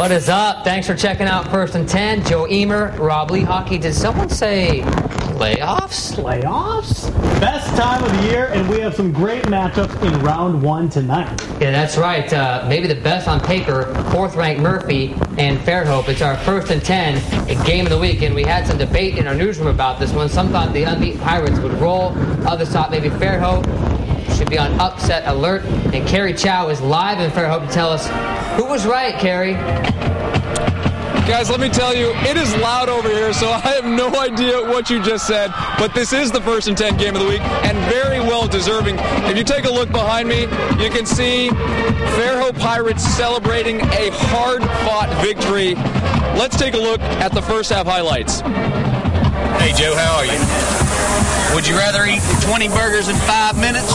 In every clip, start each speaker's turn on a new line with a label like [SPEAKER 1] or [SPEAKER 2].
[SPEAKER 1] What is up? Thanks for checking out First and 10. Joe Emer, Rob Lee Hockey. Did someone say playoffs?
[SPEAKER 2] Playoffs? Best time of the year, and we have some great matchups in round one tonight.
[SPEAKER 1] Yeah, that's right. Maybe the best on paper, fourth-ranked Murphy and Fairhope. It's our First and 10 game of the week, and we had some debate in our newsroom about this one. Some thought the unbeaten Pirates would roll. Others thought maybe Fairhope should be on upset alert. And Kerry Chow is live in Fairhope to tell us who was right, Kerry.
[SPEAKER 3] Guys, let me tell you, it is loud over here, so I have no idea what you just said, but this is the First and 10 game of the week, and very well deserving. If you take a look behind me, you can see Fairhope Pirates celebrating a hard-fought victory. Let's take a look at the first half highlights.
[SPEAKER 4] Hey, Joe, how are you? Would you rather eat 20 burgers in 5 minutes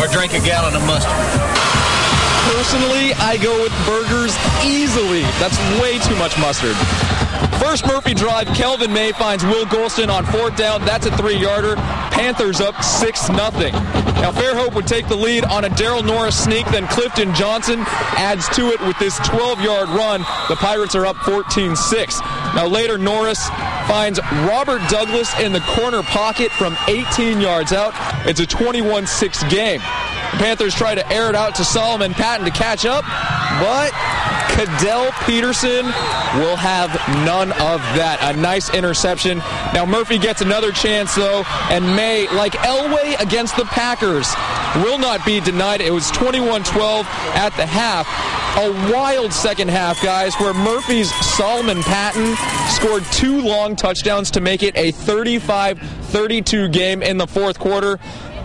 [SPEAKER 4] or drink a gallon of mustard?
[SPEAKER 3] Personally, I go with burgers easily. That's way too much mustard. First Murphy drive, Kelvin May finds Will Golston on fourth down. That's a 3-yarder. Panthers up 6-0. Now Fairhope would take the lead on a Daryl Norris sneak, then Clifton Johnson adds to it with this 12-yard run. The Pirates are up 14-6. Now later Norris finds Robert Douglas in the corner pocket from 18 yards out. It's a 21-6 game. The Panthers try to air it out to Solomon Patton to catch up, but Cadell Peterson will have none of that. A nice interception. Now Murphy gets another chance, though, and May, like Elway against the Packers, will not be denied. It was 21-12 at the half. A wild second half, guys, where Murphy's Solomon Patton scored 2 long touchdowns to make it a 35-32 game in the fourth quarter.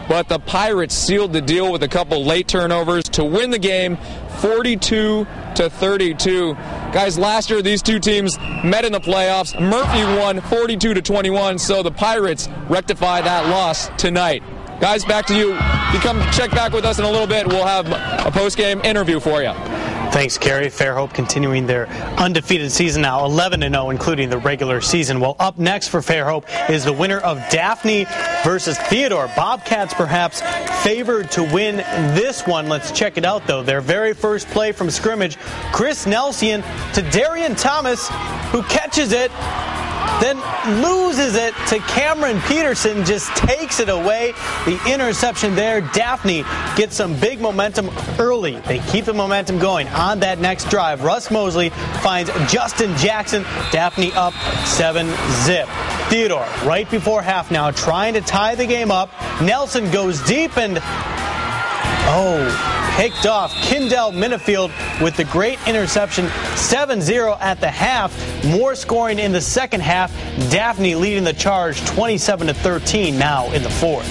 [SPEAKER 3] But the Pirates sealed the deal with a couple late turnovers to win the game 42-32. Guys, last year these two teams met in the playoffs. Murphy won 42-21, so the Pirates rectify that loss tonight. Guys, back to you. If you come check back with us in a little bit, we'll have a post-game interview for you.
[SPEAKER 2] Thanks, Kerry. Fairhope continuing their undefeated season now, 11-0, including the regular season. Well, up next for Fairhope is the winner of Daphne versus Theodore. Bobcats perhaps favored to win this one. Let's check it out, though. Their very first play from scrimmage, Chris Nelson to Darian Thomas, who catches it, then loses it to Cameron Peterson, just takes it away. The interception there. Daphne gets some big momentum early. They keep the momentum going on that next drive. Russ Mosley finds Justin Jackson. Daphne up 7-zip. Theodore, right before half now, trying to tie the game up. Nelson goes deep and picked off. Kindell Minifield with the great interception. 7-0 at the half. More scoring in the second half. Daphne leading the charge 27-13 now in the fourth.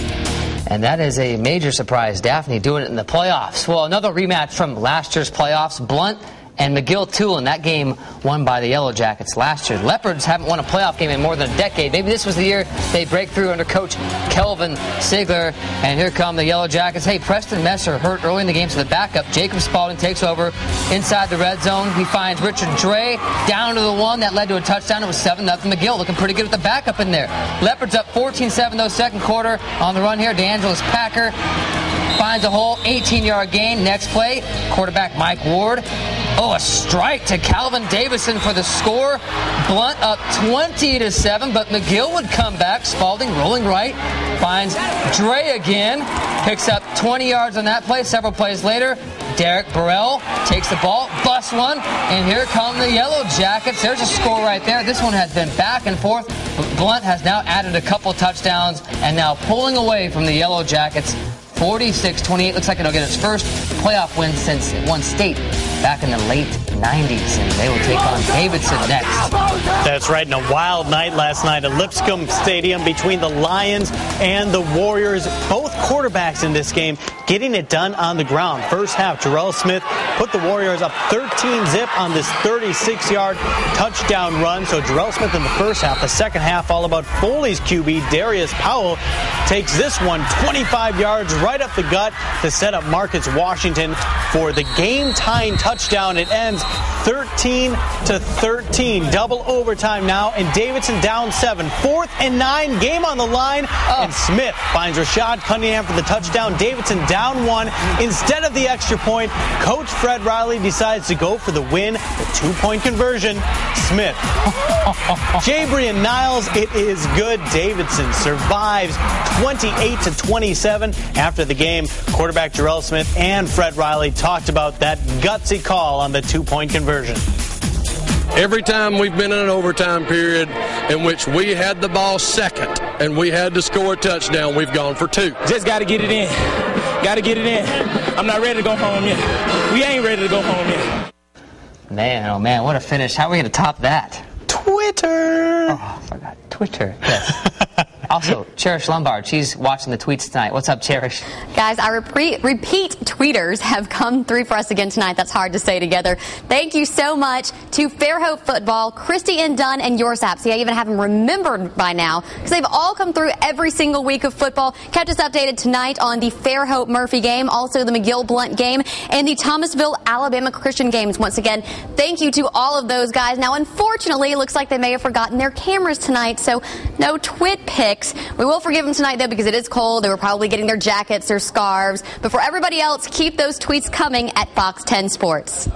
[SPEAKER 1] And that is a major surprise. Daphne doing it in the playoffs. Well, another rematch from last year's playoffs. Blunt and McGill-Toolen. That game won by the Yellow Jackets last year. Leopards haven't won a playoff game in more than a decade. Maybe this was the year they break through under coach Kelvin Sigler. And here come the Yellow Jackets. Hey, Preston Messer hurt early in the game, so the backup, Jacob Spalding, takes over inside the red zone. He finds Richard Dre down to the one. That led to a touchdown. It was 7-0 McGill. Looking pretty good with the backup in there. Leopards up 14-7 though, second quarter. On the run here, DeAngelis Packer finds a hole, 18-yard gain. Next play, quarterback Mike Ward. A strike to Calvin Davidson for the score. Blunt up 20-7, but McGill would come back. Spalding rolling right, finds Dre again, picks up 20 yards on that play. Several plays later, Derek Burrell takes the ball, busts one, and here come the Yellow Jackets. There's a score right there. This one has been back and forth. Blunt has now added a couple touchdowns and now pulling away from the Yellow Jackets. 46-28. Looks like it'll get its first playoff win since it won state back in the late 90s, and they will take on Davidson next.
[SPEAKER 2] That's right, in a wild night last night at Lipscomb Stadium between the Lions and the Warriors. Both quarterbacks in this game getting it done on the ground. First half, Jarrell Smith put the Warriors up 13-zip on this 36-yard touchdown run. So Jarrell Smith in the first half. The second half, all about Foley's QB, Darius Powell, takes this one 25 yards right up the gut to set up Marcus Washington for the game-tying touchdown. touchdown. It ends 13-13. Double overtime now, and Davidson down 7. 4th and 9. Game on the line, and Smith finds Rashad Cunningham for the touchdown. Davidson down 1. Instead of the extra point, Coach Fred Riley decides to go for the win. The 2-point conversion. Smith. Jabrian Niles, it is good. Davidson survives 28-27. After the game, quarterback Jarrell Smith and Fred Riley talked about that gutsy call on the 2-point conversion.
[SPEAKER 5] Every time we've been in an overtime period in which we had the ball second and we had to score a touchdown, we've gone for 2.
[SPEAKER 6] Just got to get it in. Got to get it in. I'm not ready to go home yet. We ain't ready to go home yet.
[SPEAKER 1] Man, oh man, what a finish. How are we going to top that?
[SPEAKER 2] Twitter.
[SPEAKER 1] Oh, I forgot. Twitter, yes. Also, Cherish Lombard, she's watching the tweets tonight. What's up, Cherish?
[SPEAKER 7] Guys, our repeat tweeters have come through for us again tonight. That's hard to say together. Thank you so much to Fairhope Football, Christy and Dunn, and Yorsap. See, I even have them remembered by now because they've all come through every single week of football. Kept us updated tonight on the Fairhope-Murphy game, also the McGill-Blunt game, and the Thomasville-Alabama Christian games. Once again, thank you to all of those guys. Now, unfortunately, it looks like they may have forgotten their cameras tonight, so no twit pics. We will forgive them tonight, though, because it is cold. They were probably getting their jackets or scarves. But for everybody else, keep those tweets coming at Fox 10 Sports.